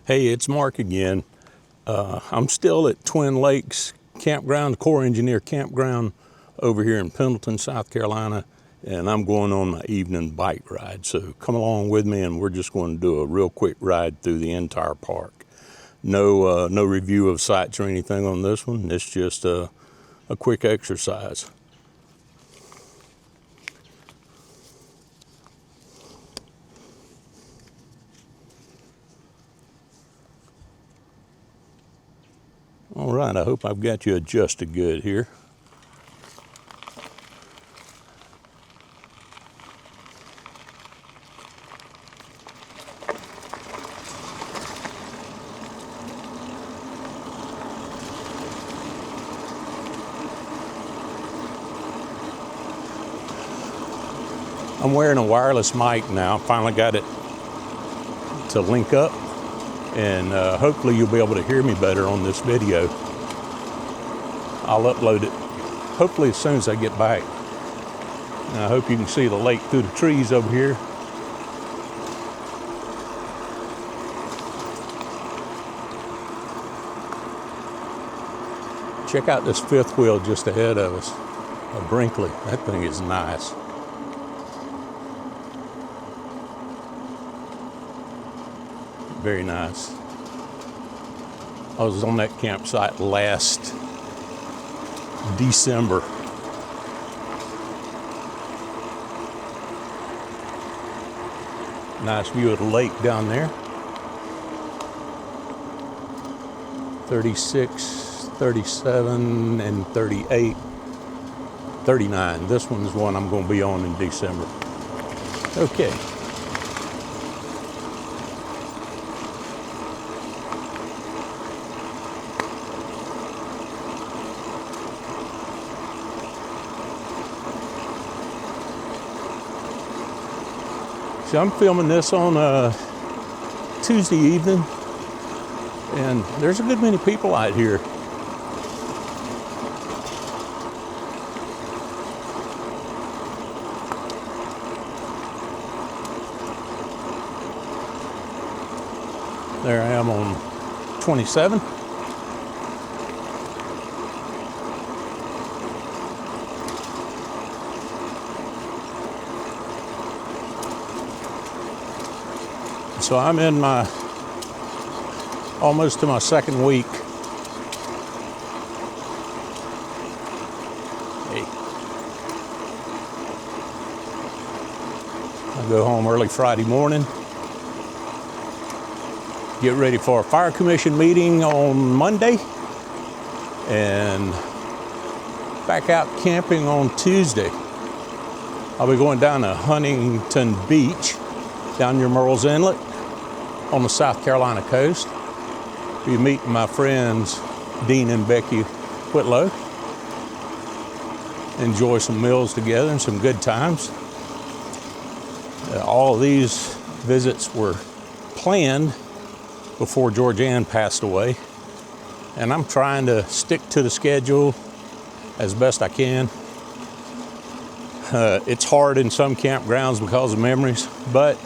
Hey, it's Mark again. I'm still at Twin Lakes Campground, Corps Engineer Campground over here in Pendleton, South Carolina, and I'm going on my evening bike ride. So come along with me and we're just going to do a real quick ride through the entire park. No review of sites or anything on this one. It's just a quick exercise. All right, I hope I've got you adjusted good here. I'm wearing a wireless mic now. Finally got it to link up, and hopefully you'll be able to hear me better on this video. I'll upload it hopefully as soon as I get back. And I hope you can see the lake through the trees over here. Check out this fifth wheel just ahead of us, a Brinkley. That thing is nice. Very nice. I was on that campsite last December. Nice view of the lake down there. 36, 37, and 38, 39. This one's one I'm going to be on in December. Okay. So I'm filming this on Tuesday evening, and there's a good many people out here. There I am on 27. So I'm in almost to my second week. Hey. I go home early Friday morning. Get ready for a fire commission meeting on Monday. And back out camping on Tuesday. I'll be going down to Huntington Beach, down near Murrells Inlet, on the South Carolina coast. Be meeting my friends Dean and Becky Whitlow. Enjoy some meals together and some good times. All of these visits were planned before Georgianne passed away, and I'm trying to stick to the schedule as best I can. It's hard in some campgrounds because of memories, but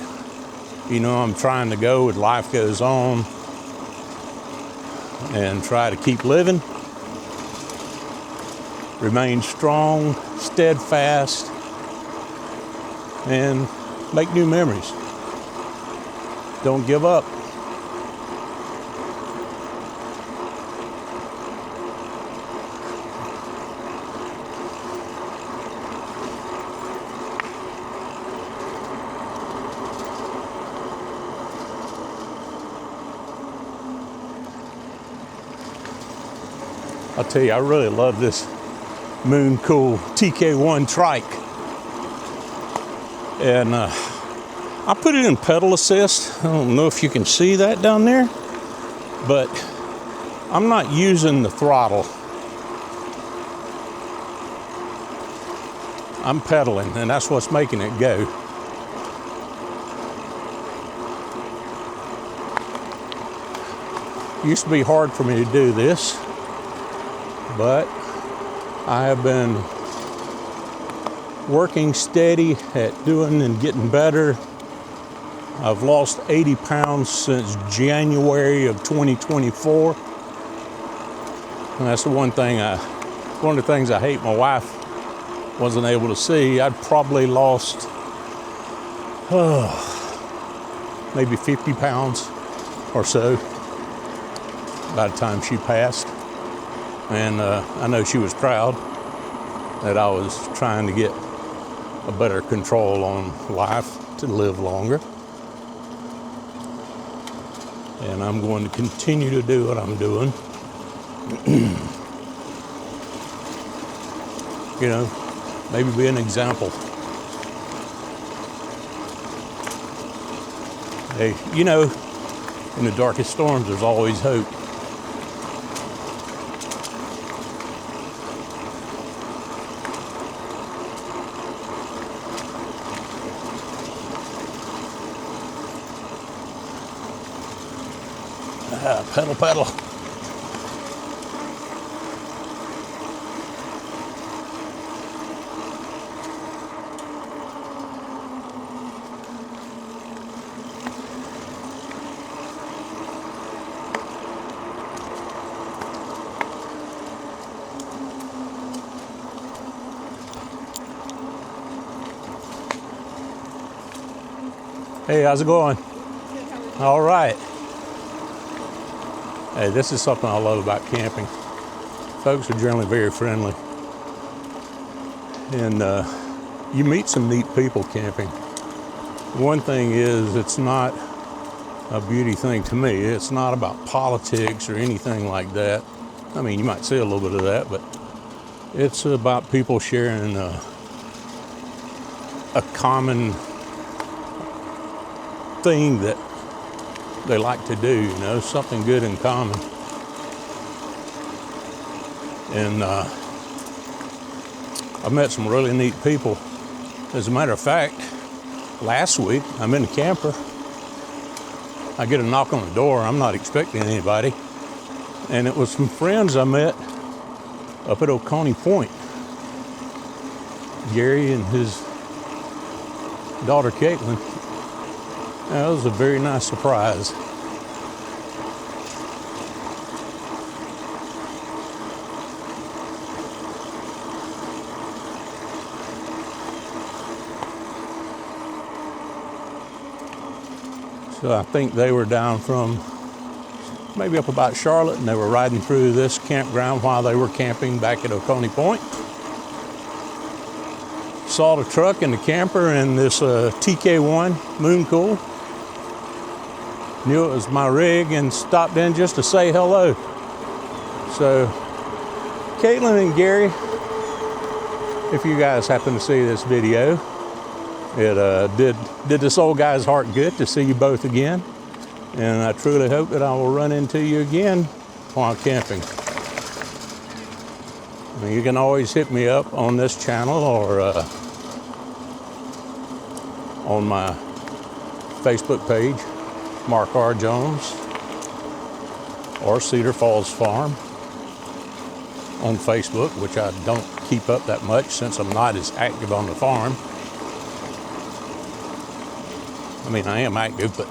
you know, I'm trying to go as life goes on and try to keep living, remain strong, steadfast, and make new memories. Don't give up. I'll tell you, I really love this Mooncool TK1 trike. And I put it in pedal assist. I don't know if you can see that down there, but I'm not using the throttle. I'm pedaling, and that's what's making it go. It used to be hard for me to do this, but I have been working steady at doing and getting better. I've lost 80 pounds since January of 2024. And that's the one of the things I hate my wife wasn't able to see. I'd probably lost maybe 50 pounds or so by the time she passed. And I know she was proud that I was trying to get a better control on life to live longer. And I'm going to continue to do what I'm doing. You know, maybe be an example. Hey, you know, in the darkest storms, there's always hope. Pedal, pedal. Hey, how's it going? All right. Hey, this is something I love about camping. Folks are generally very friendly. And you meet some neat people camping. One thing is, it's not a beauty thing to me. It's not about politics or anything like that. I mean, you might see a little bit of that, but it's about people sharing a common thing that they like to do, you know, something good in common. And I've met some really neat people. As a matter of fact, last week, I'm in the camper. I get a knock on the door. I'm not expecting anybody. And it was some friends I met up at Oconee Point. Gary and his daughter, Caitlin. That was a very nice surprise. So I think they were down from maybe up about Charlotte, and they were riding through this campground while they were camping back at Oconee Point. Saw the truck and the camper and this TK1 Mooncool. Knew it was my rig and stopped in just to say hello. So, Caitlin and Gary, if you guys happen to see this video, it did this old guy's heart good to see you both again. And I truly hope that I will run into you again while camping. I mean, you can always hit me up on this channel or on my Facebook page, Mark R. Jones, or Cedar Falls Farm on Facebook, which I don't keep up that much since I'm not as active on the farm. I mean, I am active, but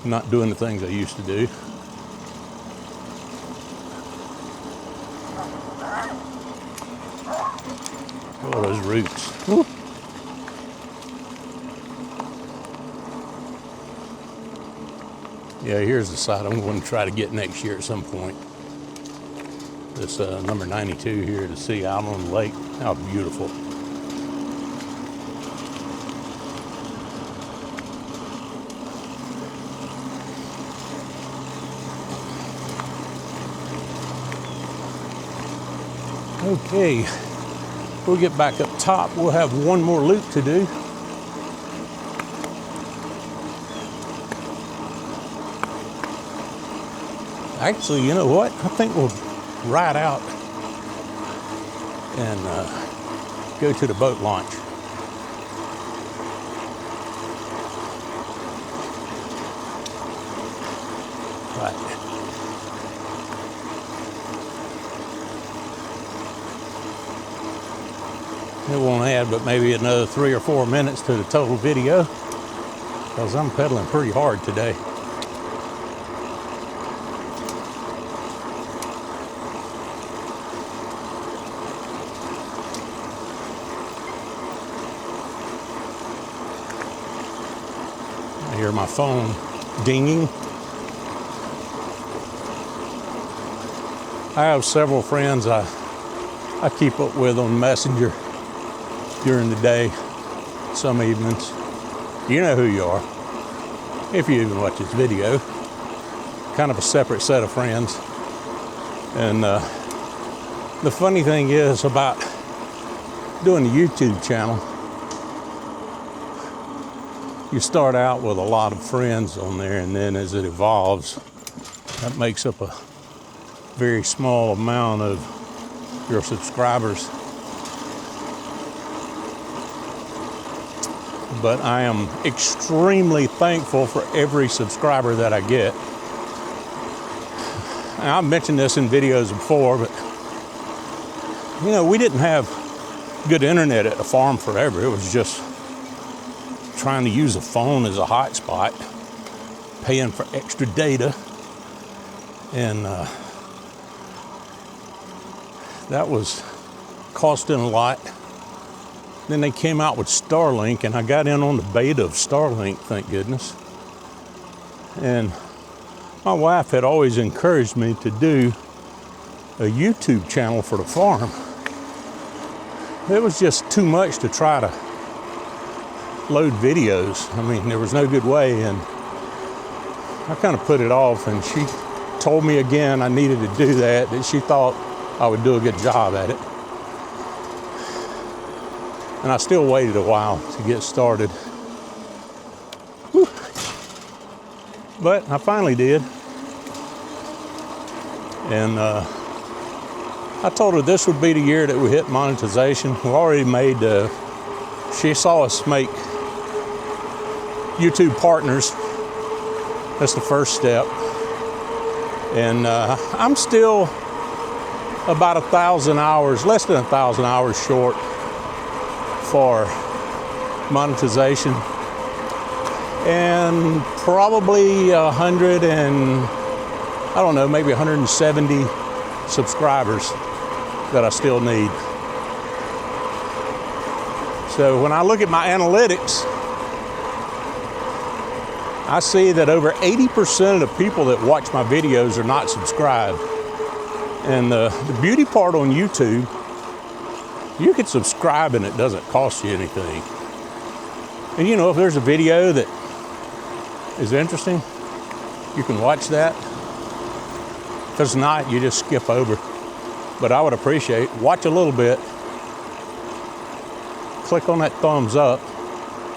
not doing the things I used to do. Oh, those roots. Woo. Yeah, here's the site I'm going to try to get next year at some point. This number 92 here to see out on the lake. How beautiful. Okay, we'll get back up top. We'll have one more loop to do. Actually, you know what? I think we'll ride out and go to the boat launch. Right. It won't add but maybe another 3 or 4 minutes to the total video. because I'm pedaling pretty hard today. I hear my phone dinging. I have several friends I keep up with on Messenger during the day, some evenings. You know who you are, if you even watch this video. Kind of a separate set of friends. And the funny thing is about doing a YouTube channel, you start out with a lot of friends on there, and then as it evolves, that makes up a very small amount of your subscribers. But I am extremely thankful for every subscriber that I get. And I've mentioned this in videos before, but you know, we didn't have good internet at the farm forever. It was just trying to use a phone as a hotspot, paying for extra data, and that was costing a lot. Then they came out with Starlink, and I got in on the beta of Starlink, thank goodness. And my wife had always encouraged me to do a YouTube channel for the farm. It was just too much to try to load videos. I mean, there was no good way, and I kind of put it off, and she told me again I needed to do that she thought I would do a good job at it. And I still waited a while to get started. Whew. But I finally did. And I told her this would be the year that we hit monetization. We already made, she saw us make YouTube partners. That's the first step. And I'm still about 1,000 hours, less than 1,000 hours short for monetization, and probably 100 and I don't know, maybe 170 subscribers that I still need. So when I look at my analytics, I see that over 80% of the people that watch my videos are not subscribed. And the beauty part on YouTube, you can subscribe and it doesn't cost you anything. And you know, if there's a video that is interesting, you can watch that. If it's not, you just skip over. But I would appreciate, watch a little bit, click on that thumbs up,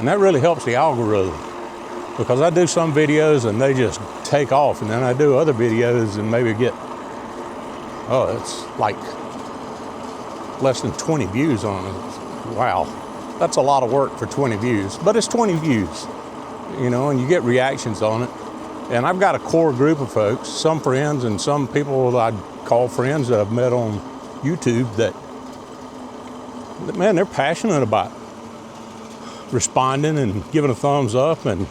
and that really helps the algorithm. Because I do some videos and they just take off, and then I do other videos and maybe get, oh, it's like less than 20 views on it. Wow, that's a lot of work for 20 views, but it's 20 views, you know, and you get reactions on it. And I've got a core group of folks, some friends and some people that I'd call friends that I've met on YouTube that man, they're passionate about responding and giving a thumbs up and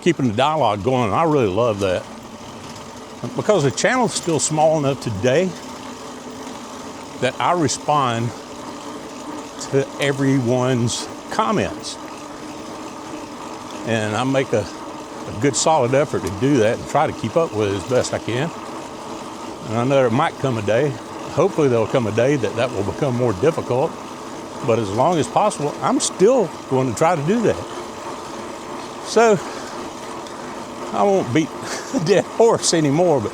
keeping the dialogue going. And I really love that. Because the channel's still small enough today that I respond to everyone's comments. And I make a good solid effort to do that and try to keep up with it as best I can. And I know there might come a day, hopefully there'll come a day that will become more difficult. But as long as possible, I'm still going to try to do that. So I won't beat the dead horse anymore, but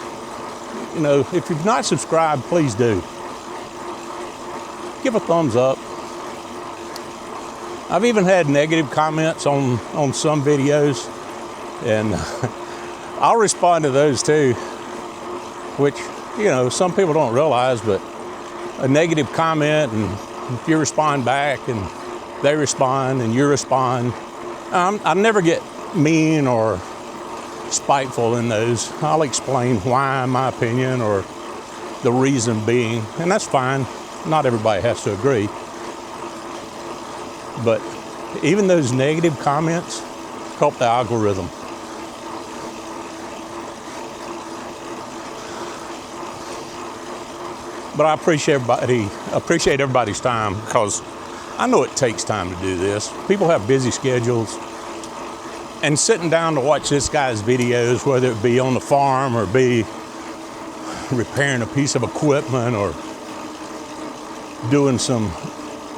you know, if you've not subscribed, please do. Give a thumbs up. I've even had negative comments on some videos, and I'll respond to those too, which, you know, some people don't realize, but a negative comment, and if you respond back and they respond and you respond, I never get mean or spiteful in those. I'll explain why, my opinion, or the reason being, and that's fine. Not everybody has to agree. But even those negative comments, help the algorithm. But I appreciate everybody's time, because I know it takes time to do this. People have busy schedules, and sitting down to watch this guy's videos, whether it be on the farm or be repairing a piece of equipment or doing some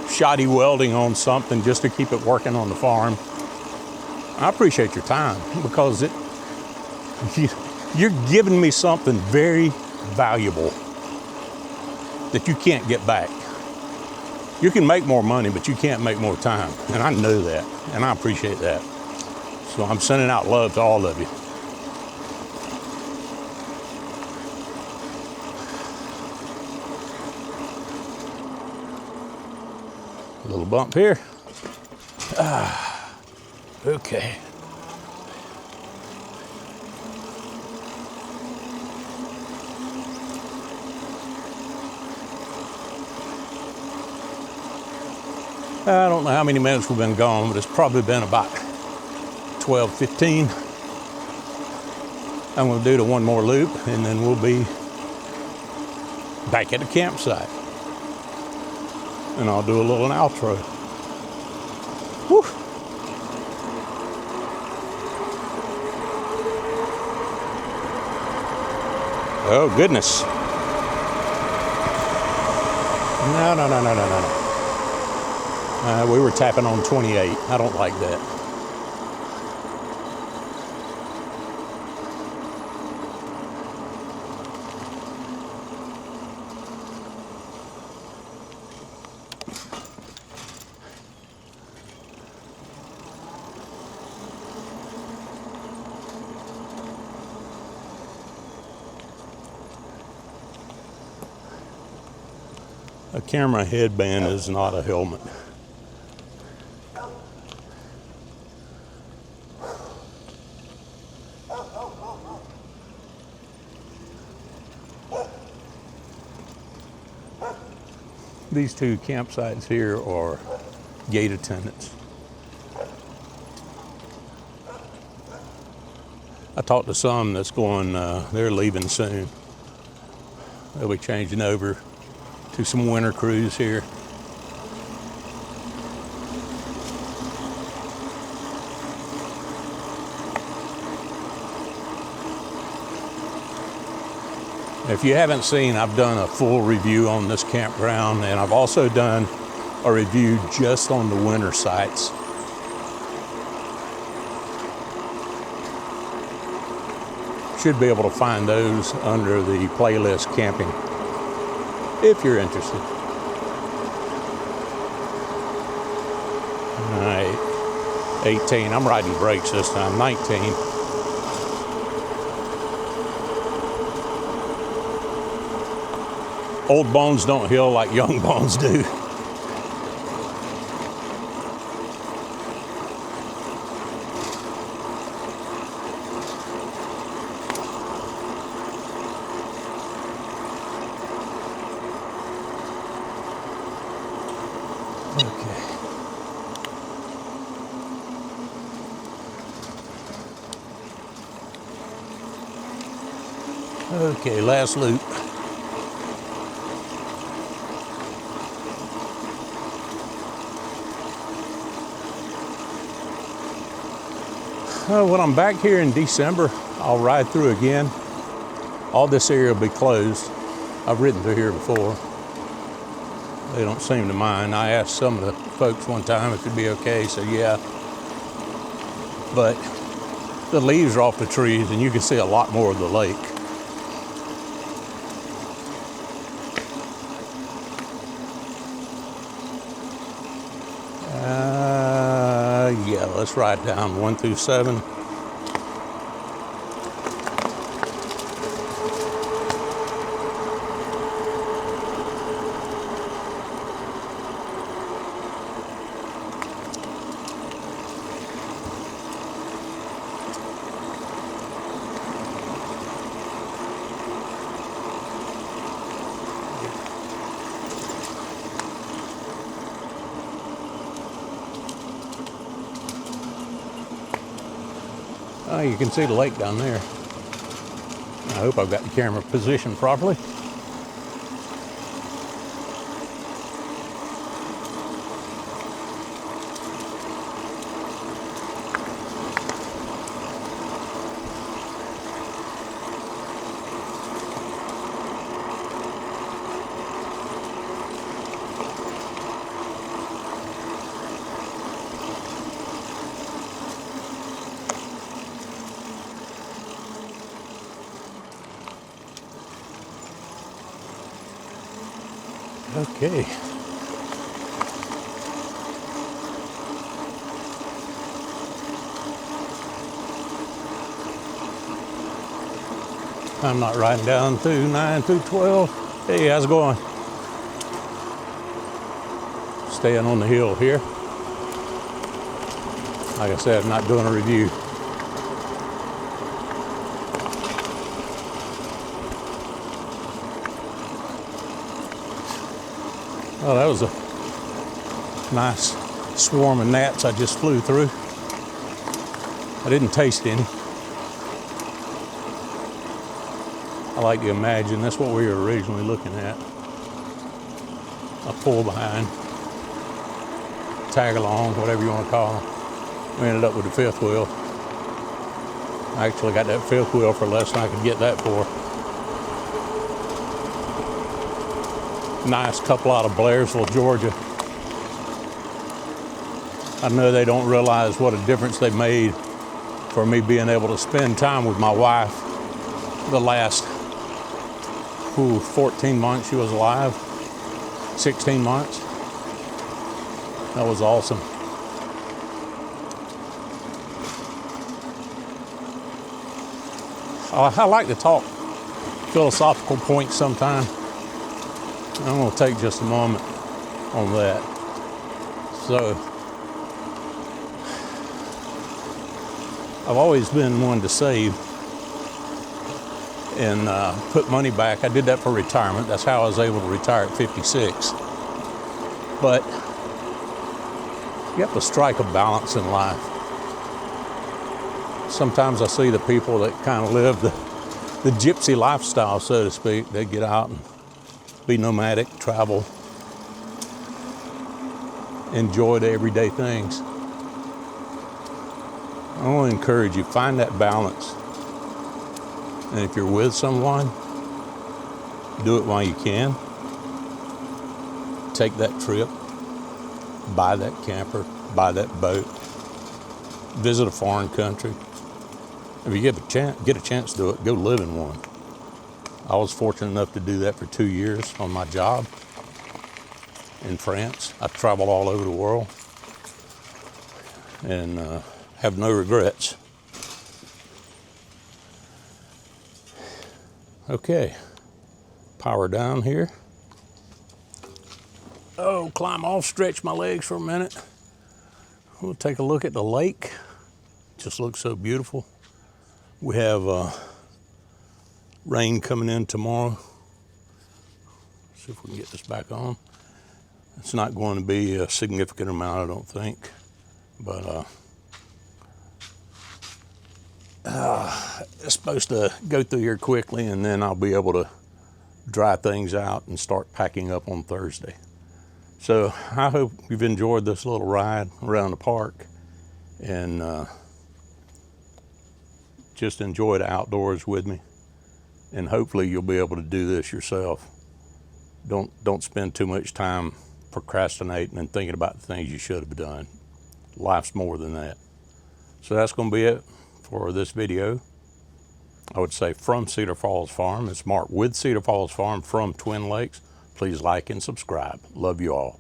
shoddy welding on something just to keep it working on the farm, I appreciate your time, because you're giving me something very valuable that you can't get back. You can make more money, but you can't make more time. And I know that, and I appreciate that. So I'm sending out love to all of you. A little bump here. Okay. I don't know how many minutes we've been gone, but it's probably been about 12, 15. I'm going to do the one more loop, and then we'll be back at the campsite. And I'll do a little outro. Whew. Oh, goodness. No. We were tapping on 28. I don't like that. A camera headband is not a helmet. These two campsites here are gate attendants. I talked to some that's going, they're leaving soon. They'll be changing over to some winter crews here. If you haven't seen, I've done a full review on this campground, and I've also done a review just on the winter sites. Should be able to find those under the playlist camping, if you're interested. All right, 18, I'm riding brakes this time, 19. Old bones don't heal like young bones do. Okay, last loop. When I'm back here in December, I'll ride through again. All this area will be closed. I've ridden through here before. They don't seem to mind. I asked some of the folks one time if it'd be okay, so yeah. But the leaves are off the trees and you can see a lot more of the lake. Yeah, let's ride down 1 through 7. Well, you can see the lake down there. I hope I've got the camera positioned properly. Okay. I'm not riding down through 9 through 12. Hey, how's it going? Staying on the hill here. Like I said, I'm not doing a review. Oh, that was a nice swarm of gnats I just flew through. I didn't taste any. I like to imagine that's what we were originally looking at. A pull behind, tag along, whatever you want to call them. We ended up with the fifth wheel. I actually got that fifth wheel for less than I could get that for. Nice couple out of Blairsville, Georgia. I know they don't realize what a difference they made for me being able to spend time with my wife the last 14 months she was alive, 16 months. That was awesome. I like to talk philosophical points sometime. I'm going to take just a moment on that. So, I've always been one to save and put money back. I did that for retirement. That's how I was able to retire at 56. But you have to strike a balance in life. Sometimes I see the people that kind of live the gypsy lifestyle, so to speak. They get out and be nomadic, travel, enjoy the everyday things. I want to encourage you, find that balance. And if you're with someone, do it while you can. Take that trip, buy that camper, buy that boat, visit a foreign country. If you get a chance to do it, go live in one. I was fortunate enough to do that for 2 years on my job in France. I traveled all over the world and have no regrets. Okay, power down here. Oh, climb off, stretch my legs for a minute. We'll take a look at the lake. Just looks so beautiful. We have rain coming in tomorrow. See if we can get this back on. It's not going to be a significant amount, I don't think, but it's supposed to go through here quickly, and then I'll be able to dry things out and start packing up on Thursday. So I hope you've enjoyed this little ride around the park, and just enjoy the outdoors with me. And hopefully you'll be able to do this yourself. Don't spend too much time procrastinating and thinking about the things you should have done. Life's more than that. So that's going to be it for this video. I would say from Cedar Falls Farm. It's marked with Cedar Falls Farm from Twin Lakes. Please like and subscribe. Love you all.